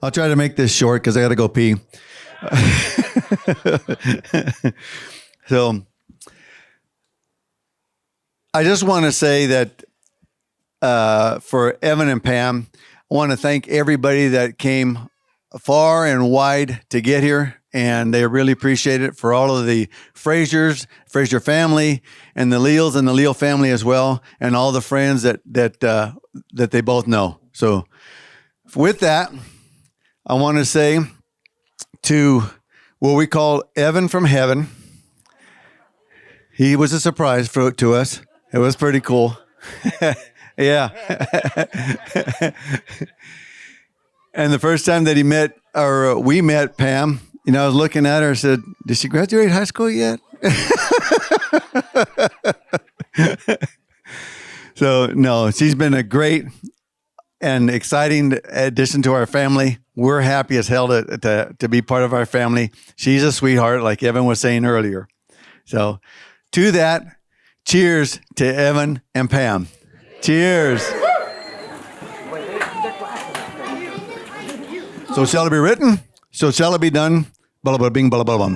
I'll try to make this short because I got to go pee. So I just want to say that for Evan and Pam, I want to thank everybody that came far and wide to get here. And they really appreciate it, for all of the Fraser family, and the Leals and the Leal family as well, and all the friends that they both know. So with that, I want to say to what we call Evan from heaven. He was a surprise to us. It was pretty cool. Yeah. And the first time that we met Pam, I was looking at her and said, did she graduate high school yet? So, no, she's been a great and exciting addition to our family. We're happy as hell to be part of our family. She's a sweetheart, like Evan was saying earlier. So, to that, cheers to Evan and Pam. Cheers. So shall it be written? So shall it be done? Blah, blah, bing, blah, blah, blah.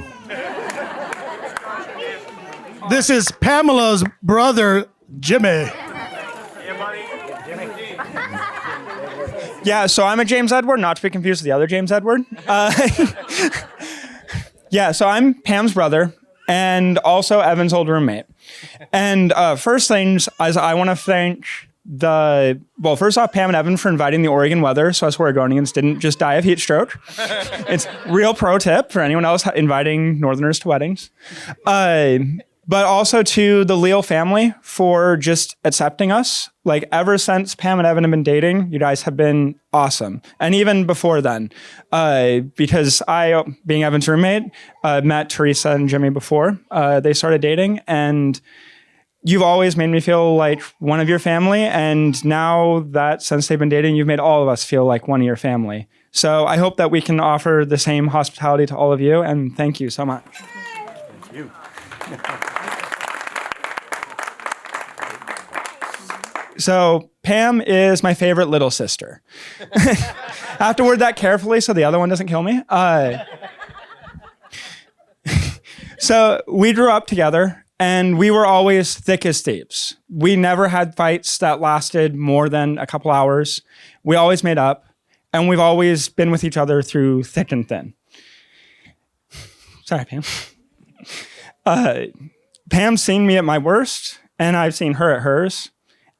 This is Pamela's brother, Jimmy. Yeah, so I'm a James Edward, not to be confused with the other James Edward. Yeah, so I'm Pam's brother and also Evan's old roommate. And first things, I want to thank first off, Pam and Evan for inviting the Oregon weather so us Oregonians didn't just die of heat stroke. It's real pro tip for anyone else inviting Northerners to weddings. But also to the Leal family for just accepting us. Like, ever since Pam and Evan have been dating, you guys have been awesome. And even before then, because I, being Evan's roommate, met Teresa and Jimmy before they started dating, and you've always made me feel like one of your family. And now that since they've been dating, you've made all of us feel like one of your family. So I hope that we can offer the same hospitality to all of you. And thank you so much. Thank you. So Pam is my favorite little sister. I have to word that carefully so the other one doesn't kill me. So we grew up together. And we were always thick as thieves. We never had fights that lasted more than a couple hours. We always made up, and we've always been with each other through thick and thin. Sorry, Pam. Pam's seen me at my worst, and I've seen her at hers.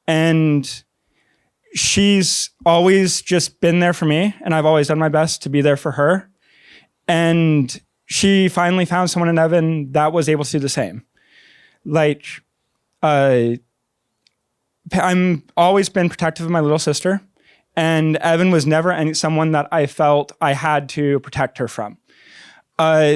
And she's always just been there for me, and I've always done my best to be there for her. And she finally found someone in Evan that was able to do the same. Like, I'm always been protective of my little sister, and Evan was never someone that I felt I had to protect her from.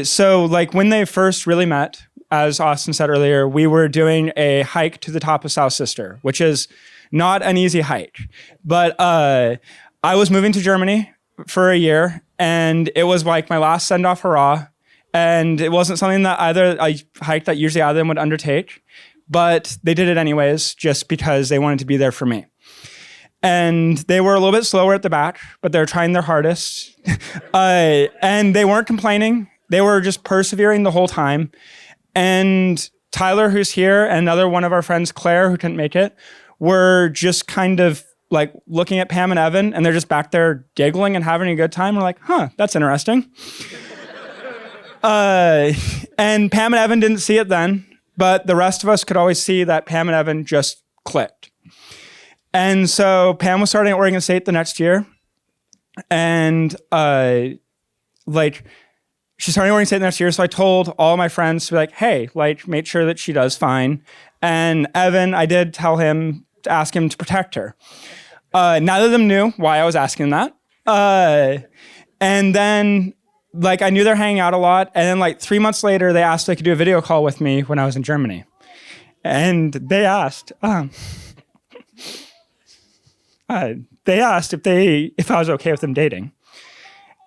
So like when they first really met, as Austin said earlier, we were doing a hike to the top of South Sister, which is not an easy hike. But I was moving to Germany for a year, and it was like my last send-off hurrah. And it wasn't something that a hike that usually either of them would undertake, but they did it anyways, just because they wanted to be there for me. And they were a little bit slower at the back, but they were trying their hardest. And they weren't complaining. They were just persevering the whole time. And Tyler, who's here, and another one of our friends, Claire, who couldn't make it, were just kind of like looking at Pam and Evan, and they're just back there giggling and having a good time. We're like, huh, that's interesting. And Pam and Evan didn't see it then, but the rest of us could always see that Pam and Evan just clicked. And so Pam was starting at Oregon State the next year. And she's starting at Oregon State the next year. So I told all my friends to be like, hey, make sure that she does fine. And Evan, I did tell him to ask him to protect her. Neither of them knew why I was asking that. And then I knew they're hanging out a lot. And then 3 months later, they asked if they could do a video call with me when I was in Germany. And they asked, if I was okay with them dating.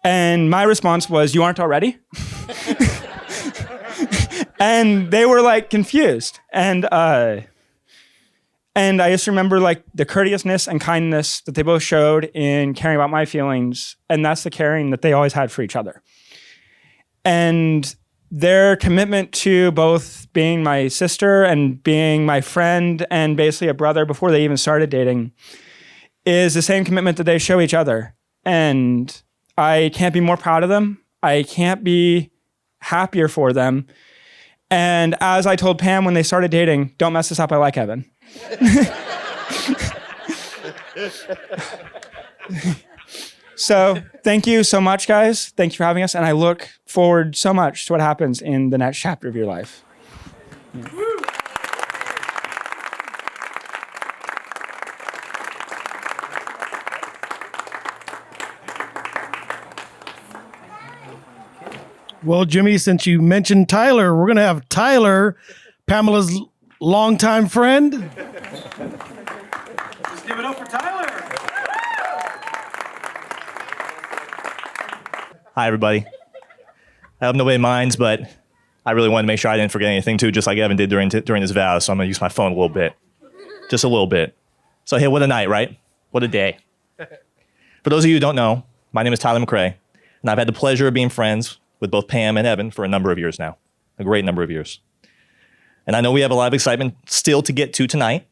And my response was, you aren't already? And they were confused. And And I just remember like the courteousness and kindness that they both showed in caring about my feelings. And that's the caring that they always had for each other. And their commitment to both being my sister and being my friend and basically a brother before they even started dating is the same commitment that they show each other. And I can't be more proud of them. I can't be happier for them. And as I told Pam when they started dating, don't mess this up, I like Evan. So thank you so much, guys. Thank you for having us. And I look forward so much to what happens in the next chapter of your life. Yeah. Well, Jimmy, since you mentioned Tyler, we're going to have Tyler, Pamela's longtime friend. Let's give it up for Tyler. Hi, everybody. I hope nobody minds, but I really wanted to make sure I didn't forget anything, too, just like Evan did during his vows, so I'm going to use my phone a little bit. Just a little bit. So, hey, what a night, right? What a day. For those of you who don't know, my name is Tyler McCrae, and I've had the pleasure of being friends with both Pam and Evan for a number of years now, a great number of years. And I know we have a lot of excitement still to get to tonight.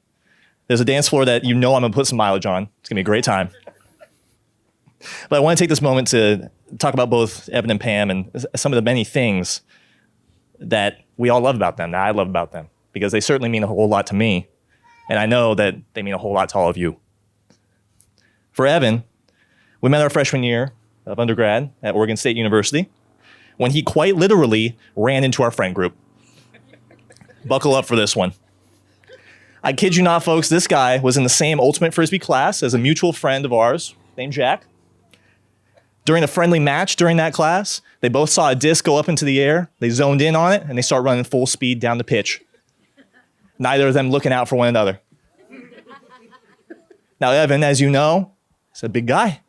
There's a dance floor that I'm going to put some mileage on. It's going to be a great time. But I want to take this moment to talk about both Evan and Pam and some of the many things that we all love about them, that I love about them, because they certainly mean a whole lot to me. And I know that they mean a whole lot to all of you. For Evan, we met our freshman year of undergrad at Oregon State University when he quite literally ran into our friend group. Buckle up for this one. I kid you not, folks, this guy was in the same Ultimate Frisbee class as a mutual friend of ours named Jack. During a friendly match during that class, they both saw a disc go up into the air, they zoned in on it, and they start running full speed down the pitch. Neither of them looking out for one another. Now, Evan, as you know, is a big guy.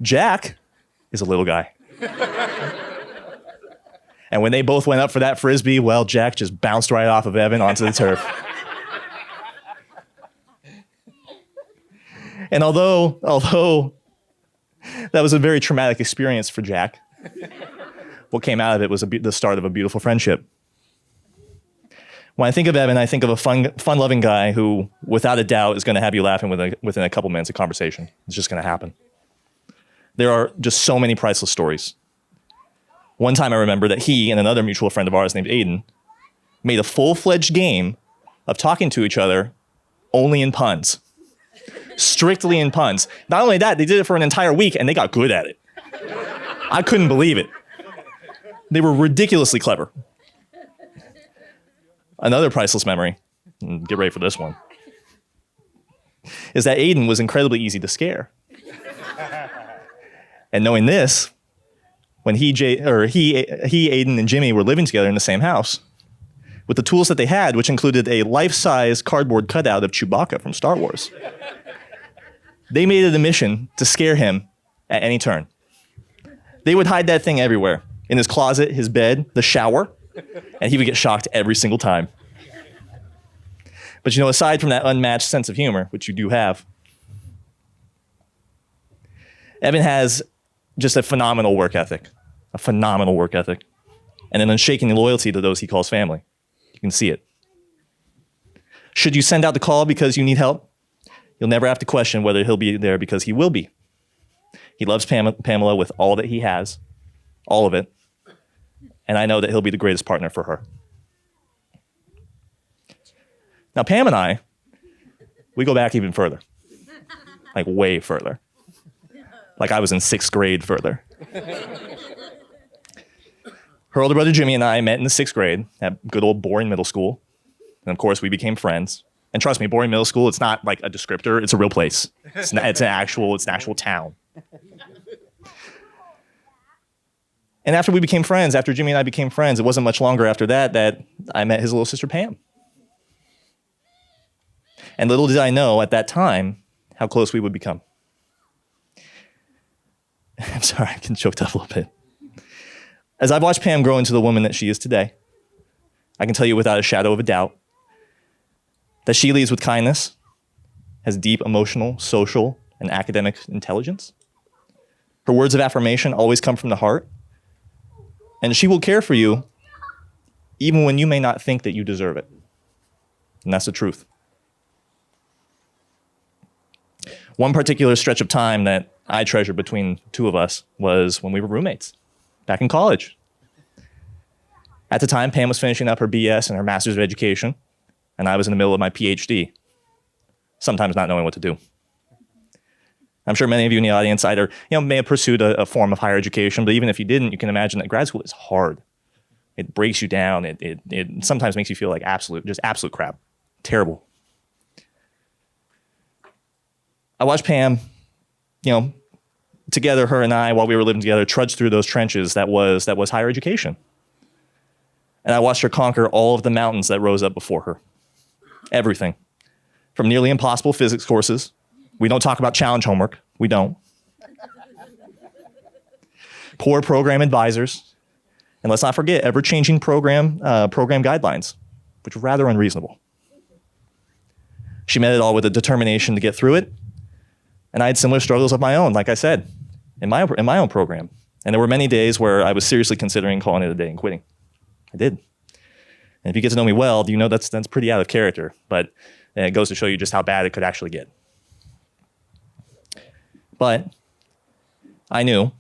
Jack is a little guy. And when they both went up for that Frisbee, well, Jack just bounced right off of Evan onto the turf. And although that was a very traumatic experience for Jack, what came out of it was the start of a beautiful friendship. When I think of Evan, I think of a fun-loving guy who, without a doubt, is going to have you laughing within a couple minutes of conversation. It's just going to happen. There are just so many priceless stories. One time I remember that he and another mutual friend of ours named Aiden made a full-fledged game of talking to each other only in puns. Strictly in puns. Not only that, they did it for an entire week and they got good at it. I couldn't believe it. They were ridiculously clever. Another priceless memory, and get ready for this one, is that Aiden was incredibly easy to scare. And knowing this, when he, Aiden, and Jimmy were living together in the same house, with the tools that they had, which included a life-size cardboard cutout of Chewbacca from Star Wars, they made it a mission to scare him at any turn. They would hide that thing everywhere, in his closet, his bed, the shower, and he would get shocked every single time. But aside from that unmatched sense of humor, which you do have, Evan has just a phenomenal work ethic, and an unshaking loyalty to those he calls family. You can see it. Should you send out the call because you need help, you'll never have to question whether he'll be there, because he will be. He loves Pamela with all that he has, all of it, and I know that he'll be the greatest partner for her. Now, Pam and I, we go back even further, like way further. Like I was in 6th grade further. Her older brother Jimmy and I met in the 6th grade at good old boring middle school. And of course, we became friends. And trust me, boring middle school, it's not like a descriptor, it's a real place. It's an actual town. And after we became friends, after Jimmy and I became friends, it wasn't much longer after that I met his little sister Pam. And little did I know at that time how close we would become. I'm sorry, I'm getting choked up a little bit. As I've watched Pam grow into the woman that she is today, I can tell you without a shadow of a doubt that she leads with kindness, has deep emotional, social, and academic intelligence. Her words of affirmation always come from the heart, and she will care for you even when you may not think that you deserve it. And that's the truth. One particular stretch of time that I treasured between the two of us was when we were roommates back in college. At the time, Pam was finishing up her BS and her Master's of Education, and I was in the middle of my PhD, sometimes not knowing what to do. I'm sure many of you in the audience either may have pursued a form of higher education, but even if you didn't, you can imagine that grad school is hard. It breaks you down. It sometimes makes you feel like absolute crap. Terrible. I watched Pam, together, her and I, while we were living together, trudge through those trenches that was higher education. And I watched her conquer all of the mountains that rose up before her. Everything. From nearly impossible physics courses. We don't talk about challenge homework. We don't. Poor program advisors. And let's not forget ever-changing program guidelines, which were rather unreasonable. She met it all with a determination to get through it. And I had similar struggles of my own, like I said, in my own program. And there were many days where I was seriously considering calling it a day and quitting. I did. And if you get to know me well, you know that's pretty out of character. But it goes to show you just how bad it could actually get. But I knew,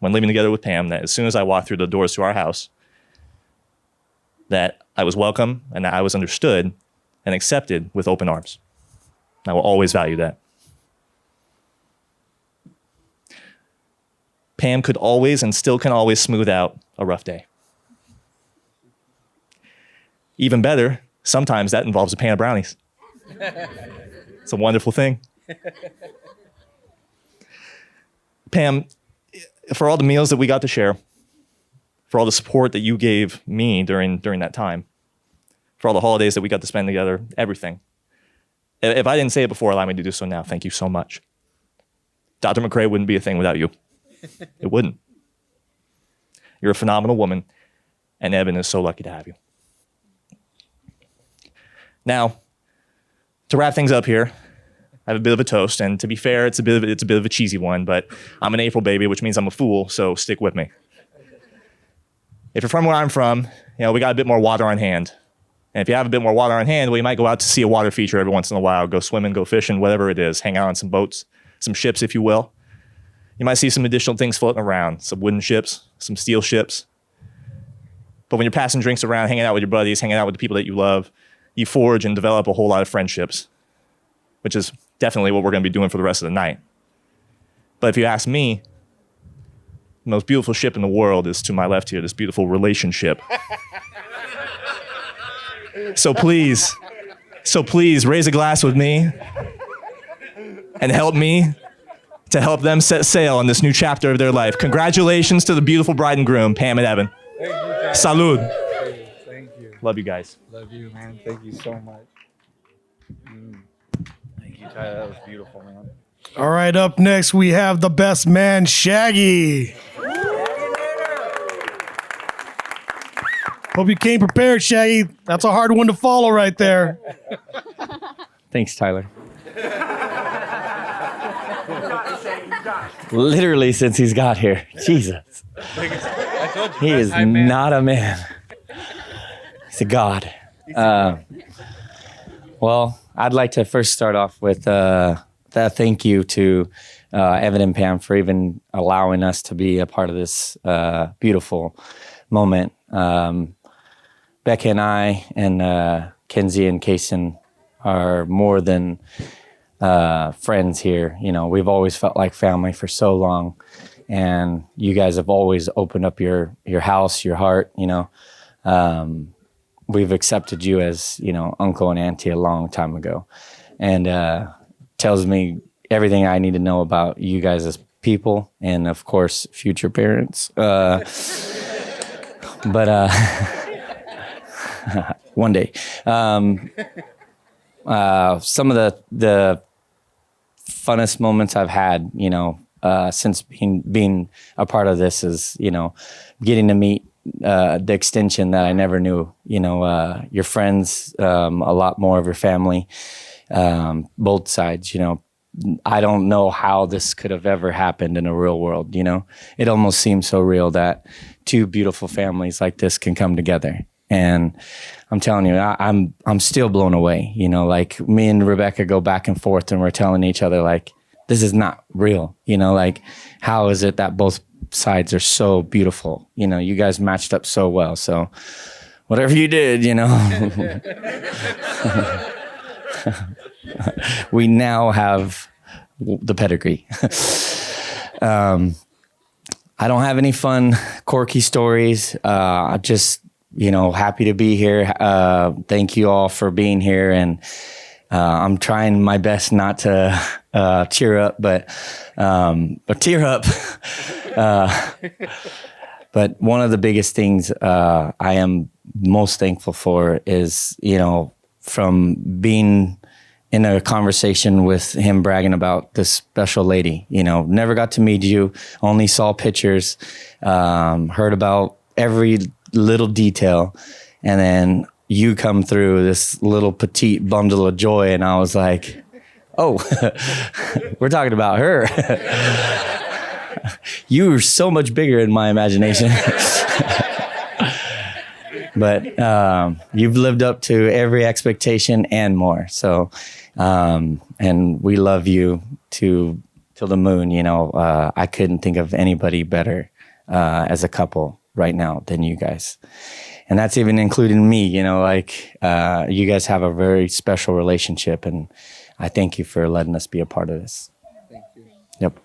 when living together with Pam, that as soon as I walked through the doors to our house, that I was welcome and that I was understood and accepted with open arms. I will always value that. Pam could always and still can always smooth out a rough day. Even better, sometimes that involves a pan of brownies. It's a wonderful thing. Pam, for all the meals that we got to share, for all the support that you gave me during that time, for all the holidays that we got to spend together, everything. If I didn't say it before, allow me to do so now. Thank you so much. Dr. McCrae wouldn't be a thing without you. It wouldn't. You're a phenomenal woman, and Evan is so lucky to have you. Now, to wrap things up here, I have a bit of a toast, and to be fair, it's a bit of a cheesy one, but I'm an April baby, which means I'm a fool, so stick with me. If you're from where I'm from, we got a bit more water on hand. And if you have a bit more water on hand, well, you might go out to see a water feature every once in a while, go swimming, go fishing, whatever it is, hang out on some boats, some ships, if you will. You might see some additional things floating around, some wooden ships, some steel ships. But when you're passing drinks around, hanging out with your buddies, hanging out with the people that you love, you forge and develop a whole lot of friendships, which is definitely what we're going to be doing for the rest of the night. But if you ask me, the most beautiful ship in the world is to my left here, this beautiful relationship. So please raise a glass with me and help me to help them set sail on this new chapter of their life. Congratulations to the beautiful bride and groom, Pam and Evan. Thank you, Tyler. Salud. Thank you. Love you guys. Love you, man. Thank you so much. Thank you, Tyler. That was beautiful, man. All right, up next, we have the best man, Shaggy. Hope you came prepared, Shaggy. That's a hard one to follow right there. Thanks, Tyler. Literally since he's got here. Jesus. He is not a man. He's a God. Well, I'd like to first start off with a thank you to Evan and Pam for even allowing us to be a part of this beautiful moment. Becca and I and Kenzie and Kaysen are more than friends here. We've always felt like family for so long, and you guys have always opened up your house, your heart. We've accepted you as uncle and auntie a long time ago, and tells me everything I need to know about you guys as people, and of course future parents. But one day, some of the funnest moments I've had, since being a part of this is, getting to meet the extension that I never knew. You know, your friends, a lot more of your family, both sides. You know, I don't know how this could have ever happened in a real world. You know, it almost seems so real that two beautiful families like this can come together. And I'm telling you, I'm still blown away. You know, like me and Rebecca go back and forth, and we're telling each other like, this is not real. You know, like how is it that both sides are so beautiful? You know, you guys matched up so well. So whatever you did, you know, we now have the pedigree. I don't have any fun, quirky stories. Just, you know, happy to be here. Thank you all for being here. And I'm trying my best not to tear up, but tear up. But one of the biggest things I am most thankful for is, you know, from being in a conversation with him bragging about this special lady, you know, never got to meet you, only saw pictures, heard about every little detail. And then you come through this little petite bundle of joy. And I was like, oh, we're talking about her. You were so much bigger in my imagination. But you've lived up to every expectation and more. So, and we love you till the moon. You know, I couldn't think of anybody better as a couple right now than you guys. And that's even including me. You know, like you guys have a very special relationship, and I thank you for letting us be a part of this. Thank you. Yep.